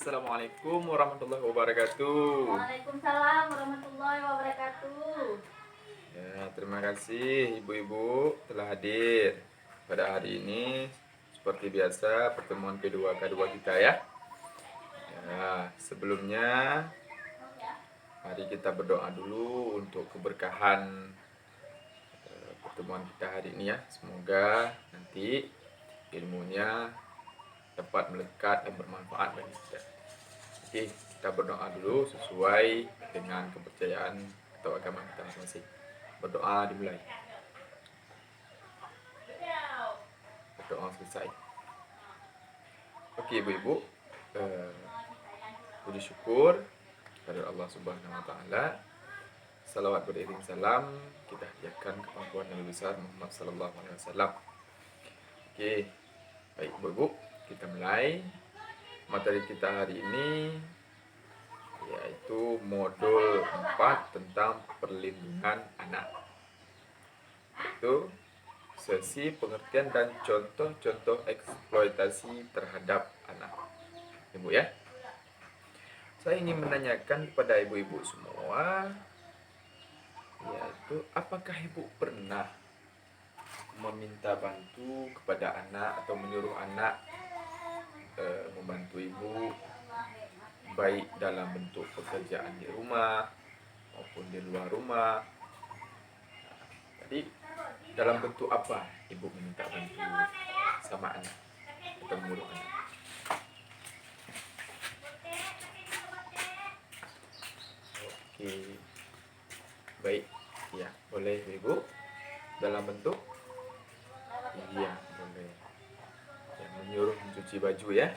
Assalamualaikum warahmatullahi wabarakatuh. Waalaikumsalam warahmatullahi wabarakatuh. Ya, terima kasih ibu-ibu telah hadir pada hari ini. Seperti biasa, pertemuan kedua kita ya. Ya, sebelumnya mari kita berdoa dulu untuk keberkahan pertemuan kita hari ini ya. Semoga nanti ilmunya dapat melekat dan bermanfaat bagi kita. Oke, kita berdoa dulu sesuai dengan kepercayaan atau agama kita masing-masing. Berdoa dimulai. Berdoa selesai. Oke, ibu-ibu, puji syukur kepada Allah Subhanahu wa taala. Salawat beriring salam kita hadiahkan ke pangkuan Nabi besar Muhammad sallallahu alaihi wasallam. Oke, baik ibu-ibu, kita mulai materi kita hari ini, yaitu modul 4 tentang perlindungan anak. Itu sesi pengertian dan contoh-contoh eksploitasi terhadap anak. Ibu ya. Saya ingin menanyakan kepada ibu-ibu semua, yaitu apakah ibu pernah meminta bantu kepada anak atau menyuruh anak membantu ibu, baik dalam bentuk pekerjaan di rumah maupun di luar rumah. Jadi dalam bentuk apa ibu meminta bantu sama anak atau menyuruh anak? Oke, baik, ya boleh ibu. Dalam bentuk, iya boleh. Ya, menyuruh mencuci baju ya,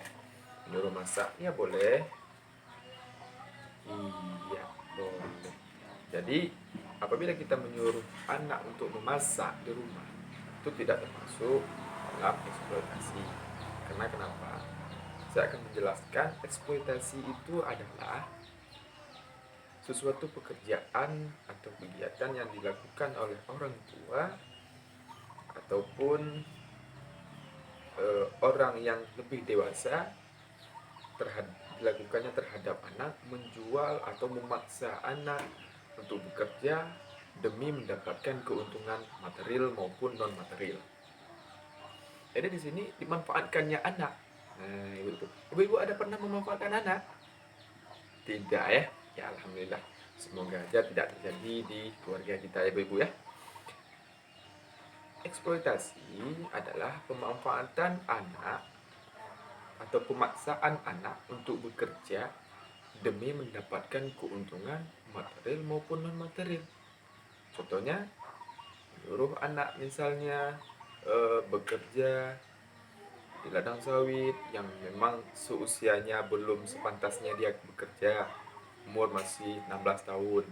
menyuruh masak ya boleh. Iya boleh. Jadi apabila kita menyuruh anak untuk memasak di rumah, itu tidak termasuk dalam eksploitasi. Karena kenapa? Saya akan menjelaskan eksploitasi itu adalah sesuatu pekerjaan atau kegiatan yang dilakukan oleh orang tua ataupun orang yang lebih dewasa dilakukannya terhadap anak, menjual atau memaksa anak untuk bekerja demi mendapatkan keuntungan material maupun non material. Jadi di sini dimanfaatkannya anak. Nah, ibu-ibu ada pernah memanfaatkan anak? Tidak ya? Ya alhamdulillah. Semoga aja tidak terjadi di keluarga kita ibu-ibu ya. Eksploitasi adalah pemanfaatan anak atau pemaksaan anak untuk bekerja demi mendapatkan keuntungan material maupun non material. Contohnya, menyuruh anak misalnya bekerja di ladang sawit yang memang seusianya belum sepantasnya dia bekerja, umur masih 16 tahun.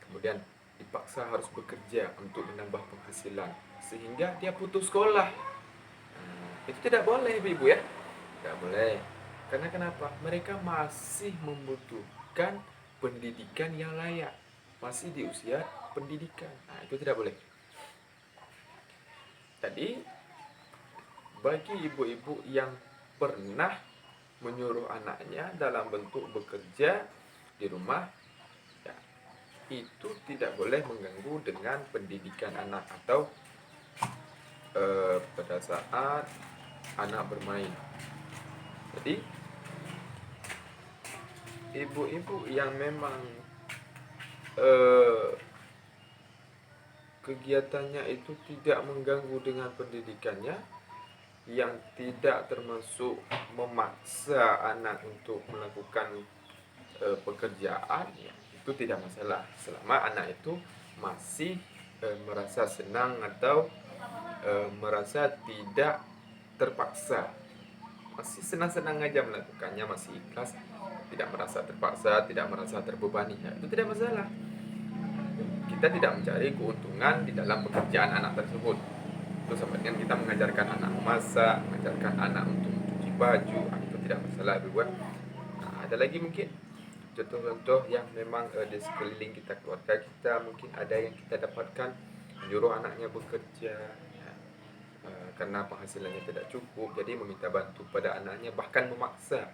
Kemudian dipaksa harus bekerja untuk menambah penghasilan sehingga dia putus sekolah. Itu tidak boleh ibu ya, tidak boleh. Karena kenapa? Mereka masih membutuhkan pendidikan yang layak, masih di usia pendidikan. Nah, itu tidak boleh. Jadi bagi ibu-ibu yang pernah menyuruh anaknya dalam bentuk bekerja di rumah, ya, itu tidak boleh mengganggu dengan pendidikan anak atau pada saat anak bermain. Jadi ibu-ibu yang memang kegiatannya itu tidak mengganggu dengan pendidikannya, yang tidak termasuk memaksa anak untuk melakukan pekerjaan, ya, itu tidak masalah selama anak itu masih merasa senang atau merasa tidak terpaksa, masih senang-senang aja melakukannya, masih ikhlas, tidak merasa terpaksa, tidak merasa terbebani, ya, itu tidak masalah. Kita tidak mencari keuntungan di dalam pekerjaan anak tersebut. Itu sama dengan kita mengajarkan anak memasak, mengajarkan anak untuk mencuci baju, itu tidak masalah buat. Nah, ada lagi mungkin contoh-contoh yang memang di sekeliling kita, keluarga kita, mungkin ada yang kita dapatkan menyuruh anaknya bekerja, ya, karena penghasilannya tidak cukup, jadi meminta bantu pada anaknya, bahkan memaksa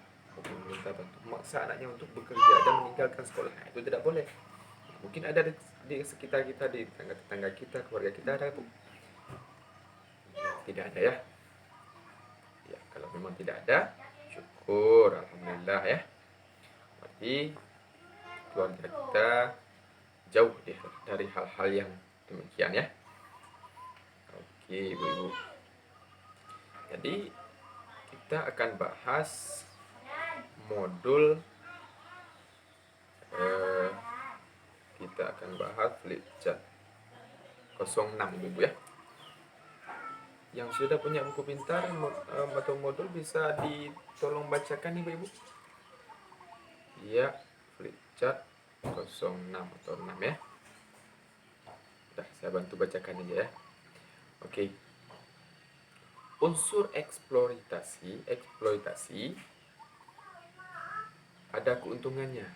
meminta bantuan, memaksa anaknya untuk bekerja dan meninggalkan sekolah. Nah, itu tidak boleh. Mungkin ada di sekitar kita, di tetangga kita, keluarga kita ada, Bu. Tidak ada ya. Ya, kalau memang tidak ada, syukur, alhamdulillah ya. Berarti keluarga kita jauh dari hal-hal yang demikian ya. Oke, Ibu-ibu. Jadi kita akan bahas modul kita akan bahas Flipchart 06, Ibu ya. Yang sudah punya buku pintar atau modul bisa ditolong bacakan, Ibu-ibu. Ya, Flipchart 06 atau 6 ya. Udah, saya bantu bacakan aja ya. Oke. Unsur eksploitasi ada keuntungannya.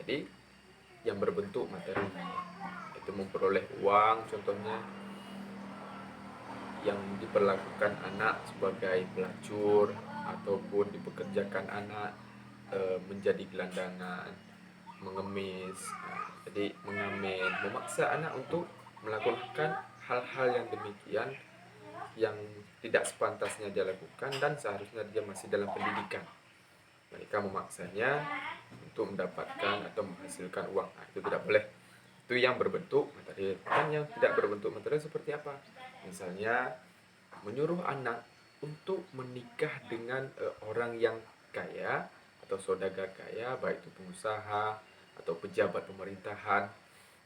Jadi yang berbentuk materi, itu memperoleh uang contohnya, yang diperlakukan anak sebagai pelacur ataupun dipekerjakan anak menjadi gelandangan, mengemis, jadi mengamen, memaksa anak untuk melakukan hal-hal yang demikian yang tidak sepantasnya dia lakukan dan seharusnya dia masih dalam pendidikan. Mereka memaksanya untuk mendapatkan atau menghasilkan uang. Nah, itu tidak boleh. Itu yang berbentuk material. Dan yang tidak berbentuk material seperti apa? Misalnya menyuruh anak untuk menikah dengan orang yang kaya atau saudagar kaya, baik itu pengusaha atau pejabat pemerintahan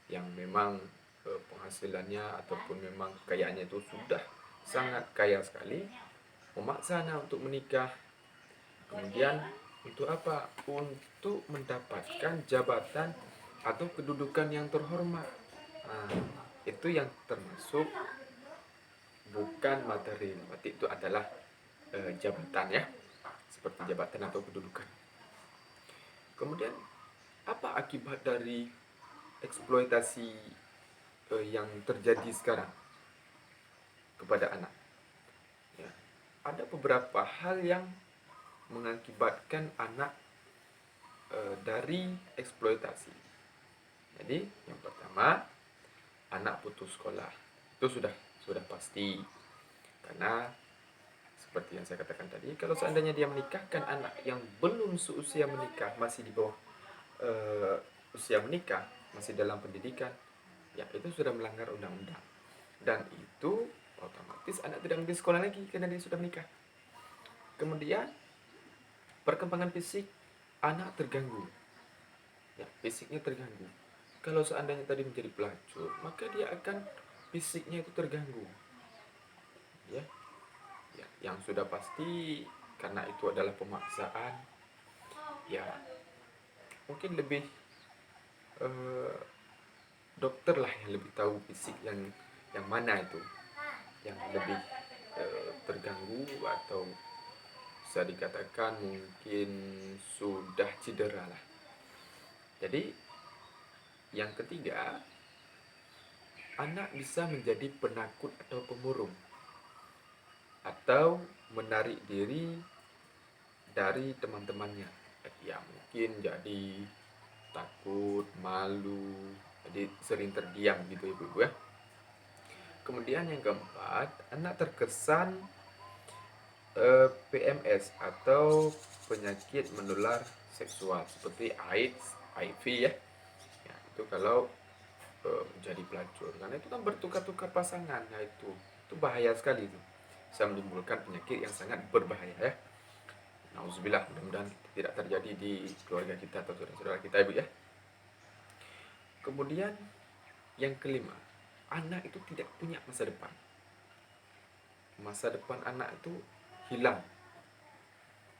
yang memang penghasilannya ataupun memang kekayaannya itu sudah sangat kaya sekali, memaksa anak untuk menikah. Kemudian untuk apa? Untuk mendapatkan jabatan atau kedudukan yang terhormat. Nah, itu yang termasuk bukan material, berarti itu adalah jabatan ya, seperti jabatan atau kedudukan. Kemudian apa akibat dari eksploitasi yang terjadi sekarang kepada anak? Ya, ada beberapa hal yang mengakibatkan anak dari eksploitasi. Jadi yang pertama, anak putus sekolah. Itu sudah pasti. Karena seperti yang saya katakan tadi, kalau seandainya dia menikahkan anak yang belum seusia menikah, masih di bawah usia menikah, masih dalam pendidikan, ya itu sudah melanggar undang-undang. Dan itu otomatis anak tidak pergi sekolah lagi karena dia sudah menikah. Kemudian perkembangan fisik anak terganggu. Ya, fisiknya terganggu. Kalau seandainya tadi menjadi pelacur, maka dia akan fisiknya itu terganggu. Ya, yang sudah pasti karena itu adalah pemaksaan. Ya, mungkin lebih dokter lah yang lebih tahu fisik yang mana itu yang lebih terganggu atau bisa dikatakan mungkin sudah cedera lah. Jadi yang ketiga, anak bisa menjadi penakut atau pemurung atau menarik diri dari teman-temannya. Ya mungkin jadi takut, malu, jadi sering terdiam gitu ibu-ibu ya. Kemudian yang keempat, anak terkesan PMS atau penyakit menular seksual seperti AIDS, HIV ya. Ya itu kalau menjadi pelacur, karena itu kan bertukar-tukar pasangan. Nah itu bahaya sekali itu, bisa menimbulkan penyakit yang sangat berbahaya ya. Nauzubillah, mudah-mudahan tidak terjadi di keluarga kita atau saudara-saudara kita ibu ya. Kemudian yang kelima, anak itu tidak punya masa depan. Masa depan anak itu hilang.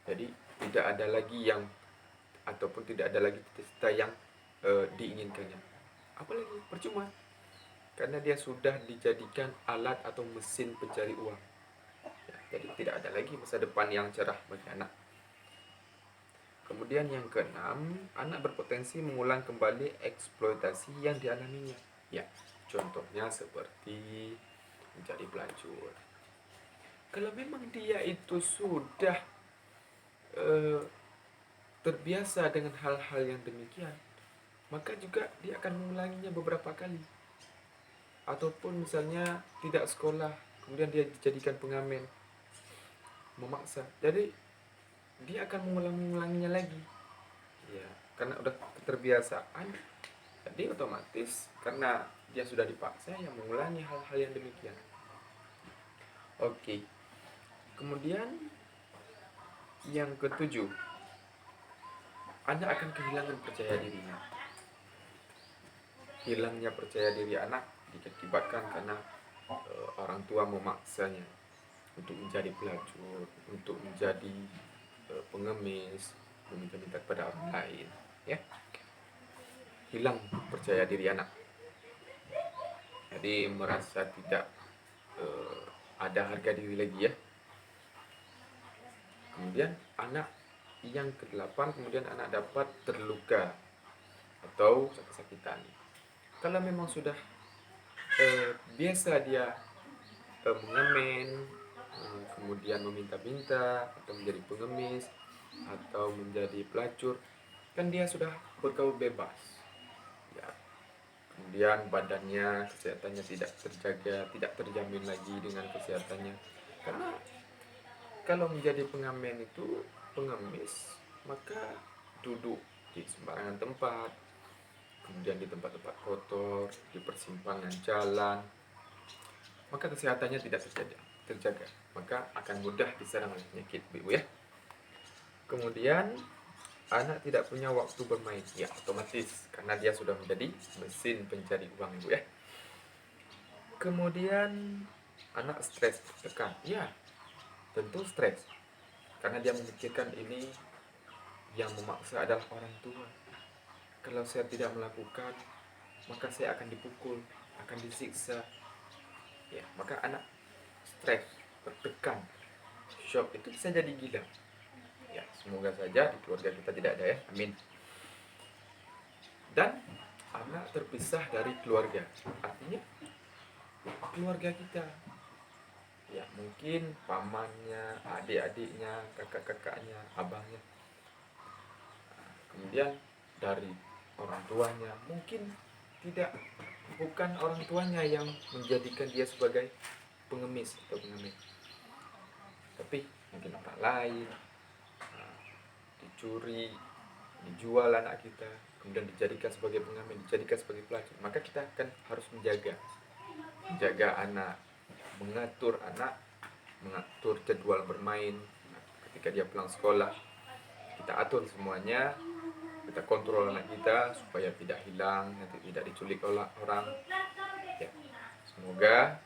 Jadi tidak ada lagi yang ataupun tidak ada lagi cita-cita yang diinginkannya. Apalagi percuma, karena dia sudah dijadikan alat atau mesin pencari uang. Ya, jadi tidak ada lagi masa depan yang cerah bagi anak. Kemudian yang keenam, anak berpotensi mengulang kembali eksploitasi yang dialaminya. Ya, contohnya seperti menjadi pelacur. Kalau memang dia itu sudah terbiasa dengan hal-hal yang demikian, maka juga dia akan mengulanginya beberapa kali. Ataupun misalnya tidak sekolah, kemudian dia dijadikan pengamen, memaksa. Jadi dia akan mengulanginya lagi. Ya, karena udah keterbiasaan, jadi otomatis karena dia sudah dipaksa yang mengulangi hal-hal yang demikian. Oke. Kemudian yang ketujuh, anak akan kehilangan percaya dirinya. Hilangnya percaya diri anak diakibatkan karena orang tua memaksanya untuk menjadi pelacur, untuk menjadi pengemis, meminta-minta kepada orang lain, ya. Hilang percaya diri anak. Jadi merasa tidak ada harga diri lagi, ya. Kemudian anak yang ke-8, kemudian anak dapat terluka atau sakit-sakitan. Kalau memang sudah biasa dia mengamen, kemudian meminta-minta atau menjadi pengemis atau menjadi pelacur, kan dia sudah bergaul bebas, ya. Kemudian badannya, kesehatannya tidak terjaga, tidak terjamin lagi dengan kesehatannya, karena kalau menjadi pengamen itu pengemis, maka duduk di sembarangan tempat, kemudian di tempat-tempat kotor, di persimpangan jalan, maka kesehatannya tidak terjaga, maka akan mudah diserang oleh penyakit, Bu, ya. Kemudian anak tidak punya waktu bermain, ya otomatis karena dia sudah menjadi mesin pencari uang, Bu, ya. Kemudian anak stres, tertekan, ya tentu stres karena dia memikirkan ini yang memaksa adalah orang tua. Kalau saya tidak melakukan, maka saya akan dipukul, akan disiksa, ya. Maka anak stres, tertekan, shock, itu bisa jadi gila, ya. Semoga saja di keluarga kita tidak ada, ya, amin. Dan anak terpisah dari keluarga, artinya keluarga kita, ya, mungkin pamannya, adik-adiknya, kakak-kakaknya, abangnya, kemudian dari orang tuanya, mungkin bukan orang tuanya yang menjadikan dia sebagai pengemis atau pengemis, tapi mungkin orang lain, dicuri, dijual anak kita, kemudian dijadikan sebagai pengamen, dijadikan sebagai pelacur. Maka kita akan harus menjaga anak, mengatur jadwal bermain. Ketika dia pulang sekolah, kita atur semuanya, kita kontrol anak kita supaya tidak hilang, nanti tidak diculik oleh orang, ya. Semoga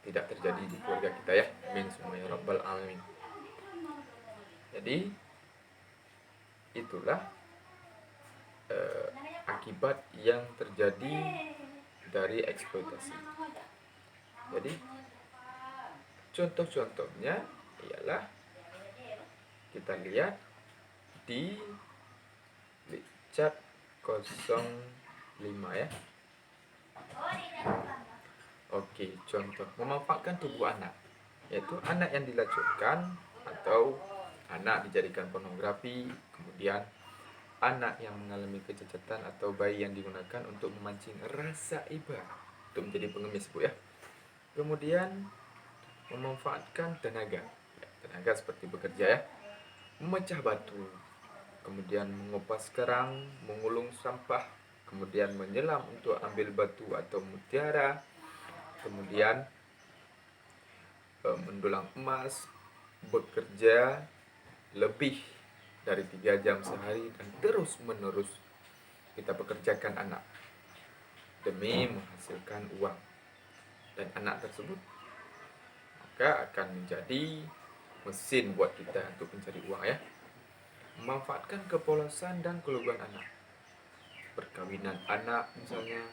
tidak terjadi di keluarga kita, ya, amin semua ya rabbal alamin. Jadi itulah akibat yang terjadi dari eksploitasi. Jadi contoh-contohnya ialah kita lihat di chat 05, ya. Oke, contoh memanfaatkan tubuh anak, yaitu anak yang dilacurkan atau anak dijadikan pornografi, kemudian anak yang mengalami kecacatan atau bayi yang digunakan untuk memancing rasa iba untuk menjadi pengemis, Bu, ya. Kemudian memanfaatkan tenaga, ya, tenaga seperti bekerja, ya, memecah batu, kemudian mengupas kerang, mengulung sampah, kemudian menyelam untuk ambil batu atau mutiara, kemudian mendulang emas, bekerja lebih dari 3 jam sehari dan terus menerus kita pekerjakan anak demi menghasilkan uang, dan anak tersebut maka akan menjadi mesin buat kita untuk mencari uang, ya. Memanfaatkan kepolosan dan keluguan anak, perkawinan anak misalnya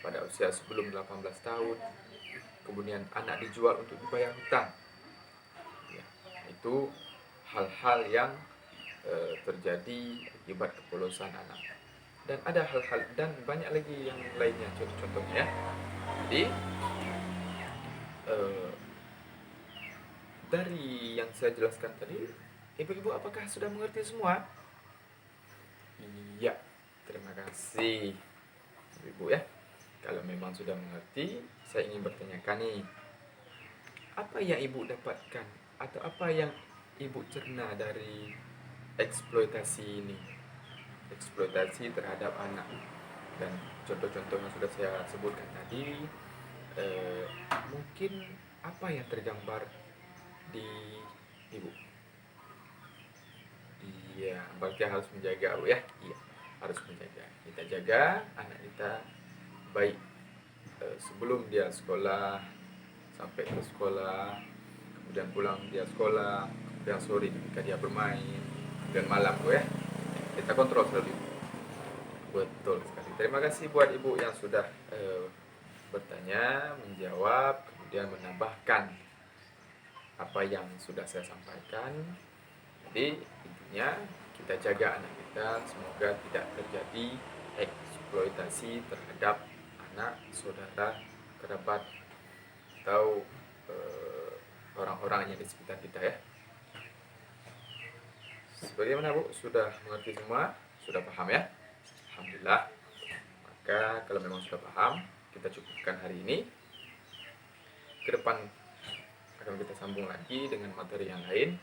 pada usia sebelum 18 tahun, kemudian anak dijual untuk dibayar hutang, ya. Itu hal-hal yang terjadi akibat kepolosan anak, dan ada hal-hal dan banyak lagi yang lainnya, contoh-contohnya. Jadi dari yang saya jelaskan tadi, ibu-ibu apakah sudah mengerti semua? Iya, terima kasih Ibu ya. Kalau memang sudah mengerti, saya ingin bertanyakan nih, apa yang Ibu dapatkan atau apa yang Ibu cerna dari eksploitasi ini? Eksploitasi terhadap anak dan contoh-contoh yang sudah saya sebutkan tadi, eh, mungkin apa yang tergambar di Ibu? Iya, berarti harus menjaga Bu ya. Iya, harus menjaga. Kita jaga anak kita baik sebelum dia sekolah, sampai ke sekolah, kemudian pulang dia sekolah, kemudian sore ketika dia bermain, dan malam Bu ya. Kita kontrol selalu. Betul sekali. Terima kasih buat Ibu yang sudah bertanya, menjawab, kemudian menambahkan apa yang sudah saya sampaikan. Jadi intinya kita jaga anak kita, semoga tidak terjadi eksploitasi terhadap anak, saudara, kerabat atau orang-orang yang di sekitar kita ya. Sebagaimana Bu, sudah mengerti semua? Sudah paham ya? Alhamdulillah. Maka kalau memang sudah paham, kita cukupkan hari ini. Ke depan akan kita sambung lagi dengan materi yang lain.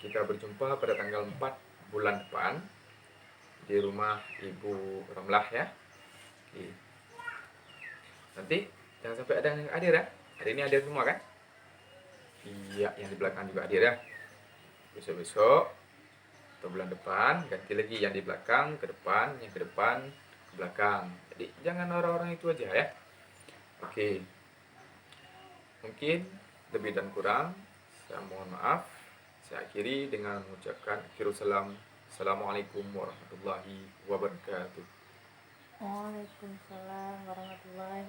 Kita berjumpa pada tanggal 4 bulan depan di rumah Ibu Ramlah ya. Oke. Nanti jangan sampai ada yang hadir ya. Hari ini hadir semua kan? Iya, yang di belakang juga hadir ya. Besok-besok atau bulan depan ganti lagi yang di belakang ke depan, yang ke depan ke belakang. Jadi jangan orang-orang itu aja ya. Oke. Mungkin lebih dan kurang saya mohon maaf. Saya akhiri dengan mengucapkan akhirul salam. Assalamualaikum warahmatullahi wabarakatuh. Waalaikumsalam warahmatullahi